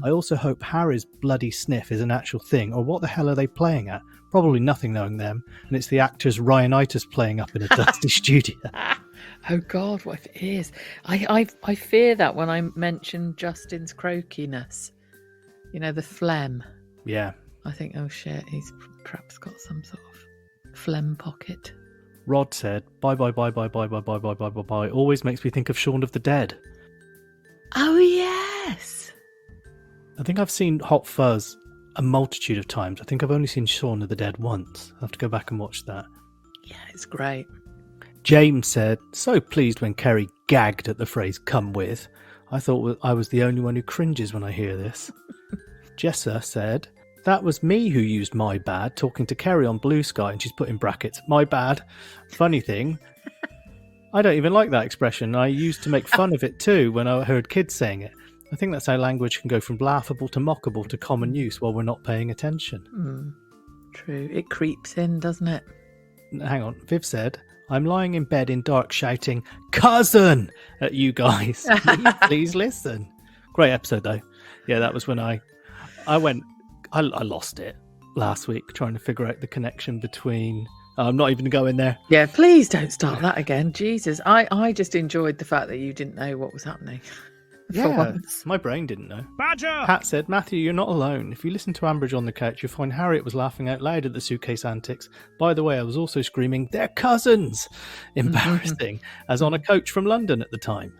I also hope Harry's bloody sniff is an actual thing, or what the hell are they playing at? Probably nothing knowing them, and it's the actors Ryanitis playing up in a dusty studio. Oh God, what if it is? I fear that when I mention Justin's croakiness. You know, the phlegm. Yeah. I think, oh shit, he's perhaps got some sort of phlegm pocket. Rod said, bye. Always makes me think of Shaun of the Dead. Oh yes. I think I've seen Hot Fuzz a multitude of times. I think I've only seen Shaun of the Dead once. I'll have to go back and watch that. Yeah, it's great. James said, so pleased when Keri gagged at the phrase come with. I thought I was the only one who cringes when I hear this. Jessa said, that was me who used my bad talking to Keri on Blue Sky, and she's put in brackets, my bad. Funny thing, I don't even like that expression. I used to make fun of it too when I heard kids saying it. I think that's how language can go from laughable to mockable to common use while we're not paying attention. True. It creeps in, doesn't it? Hang on. Viv said, I'm lying in bed in dark shouting, cousin, at you guys. Please listen. Great episode, though. Yeah, that was when I lost it last week trying to figure out the connection between... I'm not even going there. Yeah, please don't start that again. Jesus. I just enjoyed the fact that you didn't know what was happening. Yeah, my brain didn't know. Badger! Pat said, Matthew, you're not alone. If you listen to Ambridge on the couch, you'll find Harriet was laughing out loud at the suitcase antics. By the way, I was also screaming, they're cousins! Embarrassing, as on a coach from London at the time.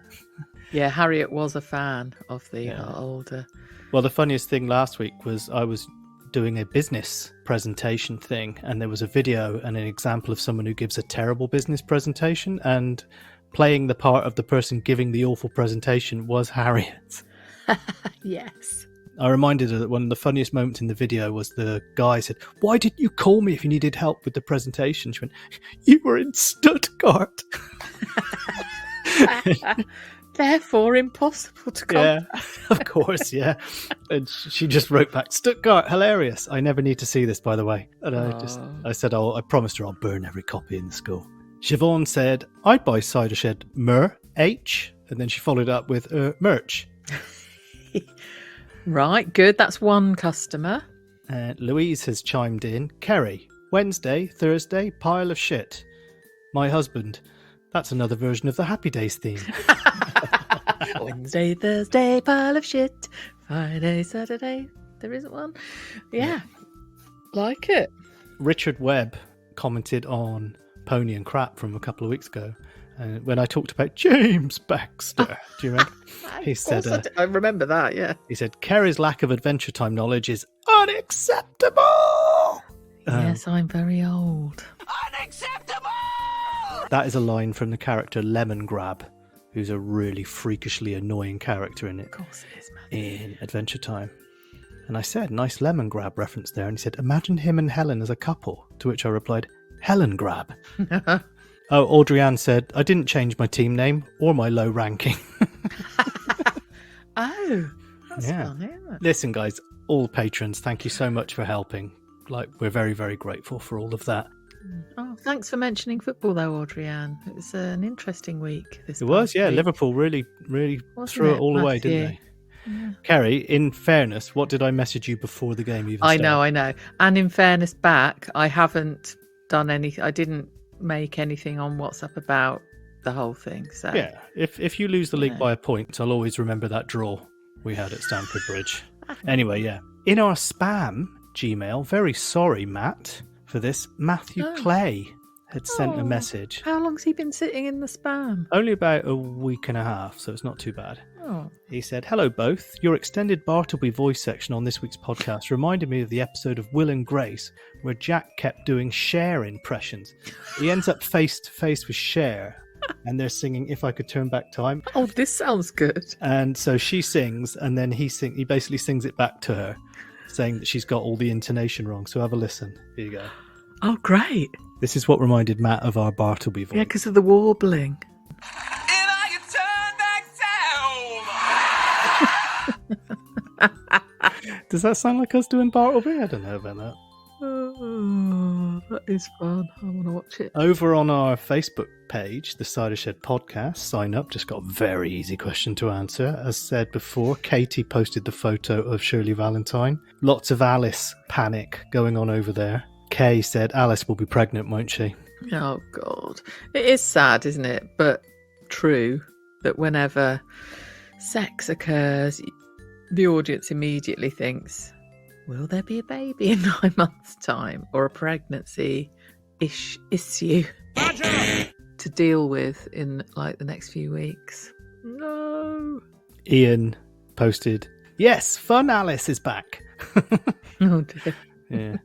Yeah, Harriet was a fan of the older... Well, the funniest thing last week was I was doing a business presentation thing, and there was a video and an example of someone who gives a terrible business presentation, and playing the part of the person giving the awful presentation was Harriet. Yes. I reminded her that one of the funniest moments in the video was the guy said, why didn't you call me if you needed help with the presentation? She went, you were in Stuttgart. Therefore impossible to come. Yeah, of course, yeah. And she just wrote back, Stuttgart, hilarious. I never need to see this, by the way. And I said, I promised her I'll burn every copy in the school. Siobhan said, I'd buy Cider Shed H, and then she followed up with merch. Right, good. That's one customer. Louise has chimed in, Keri, Wednesday, Thursday, pile of shit. My husband. That's another version of the Happy Days theme. Wednesday, Thursday, pile of shit. Friday, Saturday, there isn't one. Yeah, like it. Richard Webb commented on Pony and Crap from a couple of weeks ago. And when I talked about James Baxter, do you remember? He said, I remember that, yeah. He said, Keri's lack of Adventure Time knowledge is unacceptable. Yes, I'm very old. Unacceptable! That is a line from the character Lemon Grab, who's a really freakishly annoying character in it. Of course it is, man. In Adventure Time. And I said, nice Lemon Grab reference there. And he said, imagine him and Helen as a couple. To which I replied, Helen Grab. Oh, Audrey-Ann said, I didn't change my team name or my low ranking. Oh, that's funny, isn't it? Listen, guys, all patrons, thank you so much for helping. Like, we're very, very grateful for all of that. Oh, thanks for mentioning football, though, Audrey-Ann. It was an interesting week. It was, yeah. Week. Liverpool really threw it all away, didn't they? Yeah. Keri, in fairness, what did I message you before the game even started? I know. And in fairness back, I haven't done anything. I didn't make anything on WhatsApp about the whole thing. So yeah, if you lose the league by a point, I'll always remember that draw we had at Stamford Bridge. Anyway, yeah. In our spam Gmail, very sorry, Matt, for this. Matthew Clay had sent a message. How long's he been sitting in the spam? Only about a week and a half, so it's not too bad. Oh. He said, hello both. Your extended Bartleby voice section on this week's podcast reminded me of the episode of Will and Grace where Jack kept doing Cher impressions. He ends up face to face with Cher and they're singing If I Could Turn Back Time. Oh, this sounds good. And so she sings and then he basically sings it back to her, saying that she's got all the intonation wrong. So have a listen. Here you go. Oh, great. This is what reminded Matt of our Bartleby voice. Yeah, because of the warbling. Does that sound like us doing Bartleby? I don't know about that. Oh, that is fun. I want to watch it. Over on our Facebook page, the Cider Shed Podcast, sign up. Just got a very easy question to answer. As said before, Katie posted the photo of Shirley Valentine. Lots of Alice panic going on over there. Kay said Alice will be pregnant, won't she? Oh, God. It is sad, isn't it? But true that whenever sex occurs, the audience immediately thinks, will there be a baby in 9 months' time? Or a pregnancy-ish issue to deal with in like the next few weeks? No. Ian posted, yes, Fun Alice is back. Oh, dear. Yeah.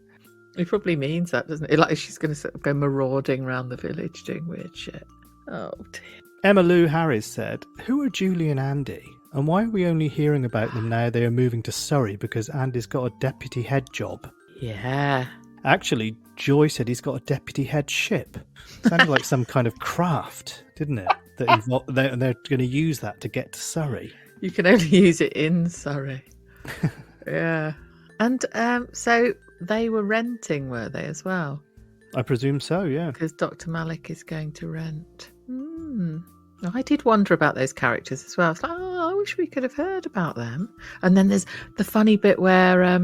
He probably means that, doesn't it? Like she's going to sort of go marauding around the village doing weird shit. Oh, dear. Emma Lou Harris said, who are Julie and Andy? And why are we only hearing about them now they are moving to Surrey because Andy's got a deputy head job? Yeah. Actually, Joy said he's got a deputy head ship. Sounded like some kind of craft, didn't it? That they're going to use that to get to Surrey. You can only use it in Surrey. Yeah. And so they were renting, were they, as well? I presume so, yeah. Because Dr. Malik is going to rent. I did wonder about those characters as well. I was like, I wish we could have heard about them. And then there's the funny bit where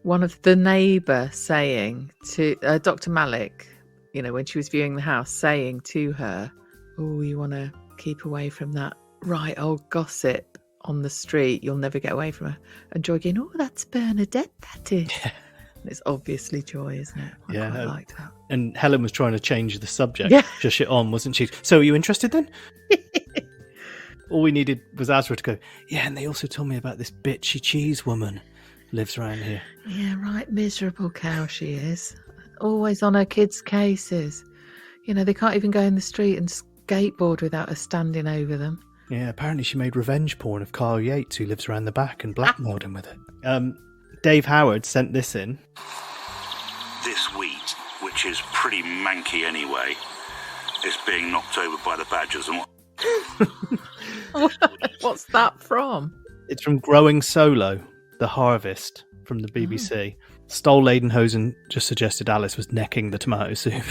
one of the neighbour saying to Dr. Malik, you know, when she was viewing the house, saying to her, oh, you want to keep away from that right old gossip on the street. You'll never get away from her. And Joy going, oh, that's Bernadette, that is. Yeah. It's obviously Joy, isn't it? I quite like that. And Helen was trying to change the subject. Yeah. Just shit on, wasn't she? So are you interested then? All we needed was Azra to go, yeah, and they also told me about this bitchy cheese woman lives around here. Yeah, right, miserable cow she is. Always on her kids' cases. You know, they can't even go in the street and skateboard without her standing over them. Yeah, apparently she made revenge porn of Carl Yates, who lives around the back, and blackmailed him with it. Dave Howard sent this in. This wheat, which is pretty manky anyway, is being knocked over by the badgers. And What's that from? It's from Growing Solo, The Harvest, from the BBC. Stoll Leidenhosen just suggested Alice was necking the tomato soup.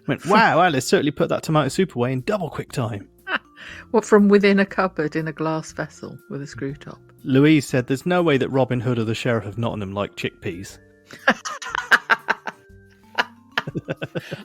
Went, wow, Alice certainly put that tomato soup away in double quick time. What, from within a cupboard in a glass vessel with a screw top? Louise said there's no way that Robin Hood or the Sheriff of Nottingham like chickpeas.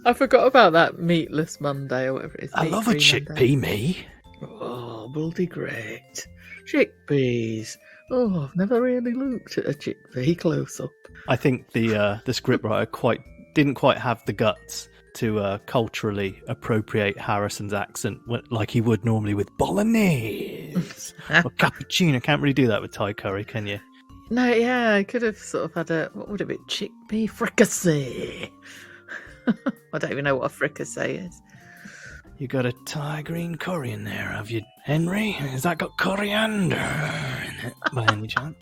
I forgot about that meatless Monday or whatever it is. I love a chickpea, me. Oh, bloody great. Chickpeas. Oh, I've never really looked at a chickpea close up. I think the scriptwriter didn't quite have the guts to culturally appropriate Harrison's accent like he would normally with bolognese or cappuccino. Can't really do that with Thai curry, can you? No, yeah, I could have sort of had what would it be? Chickpea fricassee. I don't even know what a fricassee is. You got a Thai green curry in there, have you, Henry? Has that got coriander in it by any chance?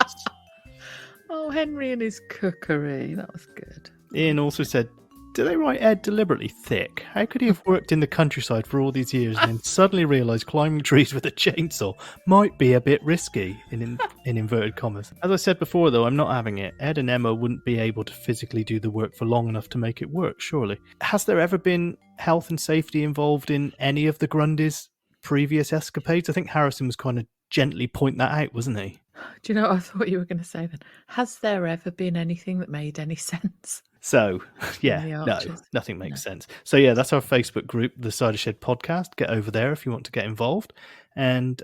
Oh, Henry and his cookery. That was good. Ian also said, do they write Ed deliberately thick? How could he have worked in the countryside for all these years and then suddenly realise climbing trees with a chainsaw might be a bit risky, in inverted commas? As I said before, though, I'm not having it. Ed and Emma wouldn't be able to physically do the work for long enough to make it work, surely. Has there ever been health and safety involved in any of the Grundys' previous escapades? I think Harrison was kind of gently pointing that out, wasn't he? Do you know what I thought you were going to say then? Has there ever been anything that made any sense? So, yeah, no, nothing makes sense. So, yeah, that's our Facebook group, the Cider Shed Podcast. Get over there if you want to get involved. And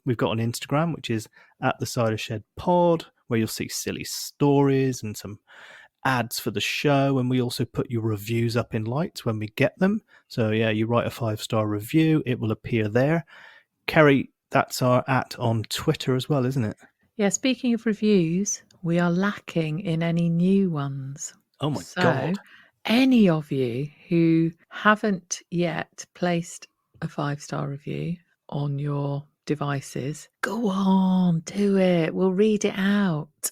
we've got an Instagram, which is at the Cider Shed Pod, where you'll see silly stories and some ads for the show. And we also put your reviews up in lights when we get them. So, yeah, you write a 5-star review, it will appear there. Kerry, that's our on Twitter as well, isn't it? Yeah, speaking of reviews, we are lacking in any new ones. Oh my God. Any of you who haven't yet placed a 5-star review on your devices, go on, do it. We'll read it out.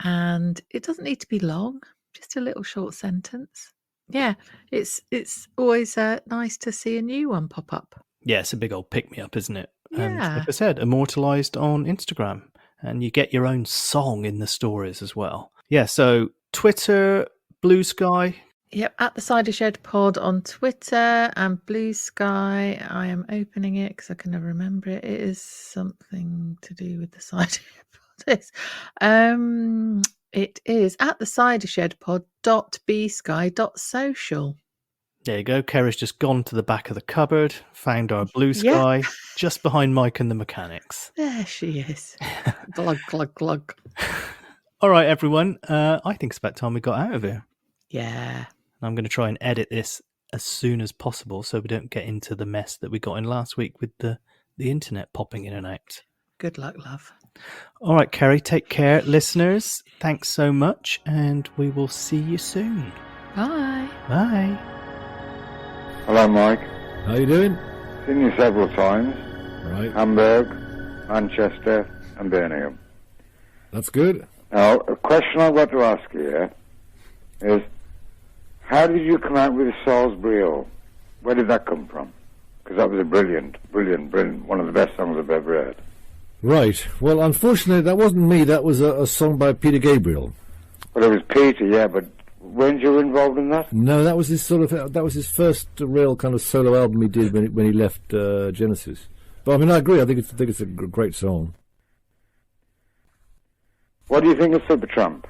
And it doesn't need to be long, just a little short sentence. Yeah, it's always nice to see a new one pop up. Yeah, it's a big old pick-me-up, isn't it? Yeah. And like I said, immortalised on Instagram. And you get your own song in the stories as well. Yeah, so Twitter, Blue Sky. Yep, at the Cider Shed Pod on Twitter and Blue Sky. I am opening it because I can never remember it. It is something to do with the Cider Shed Pod. It is at the Cider Shed Pod.bsky.social. There you go. Kerry's just gone to the back of the cupboard, found our Blue Sky, just behind Mike and the mechanics. There she is. Glug, glug, glug. All right, everyone. I think it's about time we got out of here. Yeah. I'm going to try and edit this as soon as possible so we don't get into the mess that we got in last week with the internet popping in and out. Good luck, love. All right, Kerry, take care. Listeners, thanks so much, and we will see you soon. Bye. Bye. Hello, Mike. How you doing? Seen you several times. Right. Hamburg, Manchester, and Birmingham. That's good. Now, a question I've got to ask you here is, how did you come out with the Salisbury? Where did that come from? Because that was a brilliant, one of the best songs I've ever heard. Right. Well, unfortunately, that wasn't me. That was a song by Peter Gabriel. Well, it was Peter, yeah, but weren't you involved in that? No, that was his first real kind of solo album he did when he left Genesis. But I mean, I agree. I think it's a great song. What do you think of SUPERTRAMP?